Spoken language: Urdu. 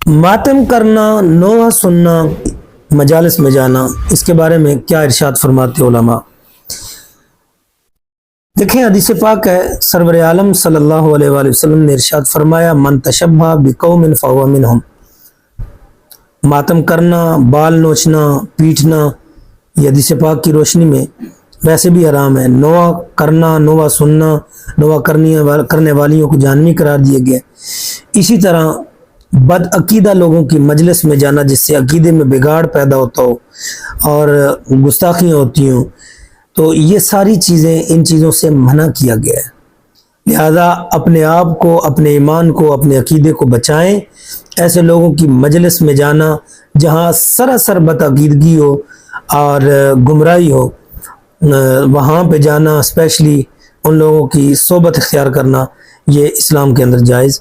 ماتم کرنا، نوحہ سننا، مجالس میں جانا، اس کے بارے میں کیا ارشاد فرماتے علماء؟ دیکھیں حدیث پاک ہے، سرور عالم صلی اللہ علیہ وآلہ وسلم نے ارشاد فرمایا من تشبہ بقوم فہو منہم۔ ماتم کرنا، بال نوچنا، پیٹنا، یہ حدیث پاک کی روشنی میں ویسے بھی حرام ہے۔ نوحہ کرنا، نوحہ سننا، نوحہ کرنے والیوں کو جہنمی قرار دیا گیا۔ اسی طرح بد عقیدہ لوگوں کی مجلس میں جانا جس سے عقیدے میں بگاڑ پیدا ہوتا ہو اور گستاخیاں ہوتی ہوں، تو یہ ساری چیزیں، ان چیزوں سے منع کیا گیا ہے۔ لہذا اپنے آپ کو، اپنے ایمان کو، اپنے عقیدے کو بچائیں۔ ایسے لوگوں کی مجلس میں جانا جہاں سراسر بد عقیدگی ہو اور گمراہی ہو، وہاں پہ جانا، اسپیشلی ان لوگوں کی صحبت اختیار کرنا، یہ اسلام کے اندر جائز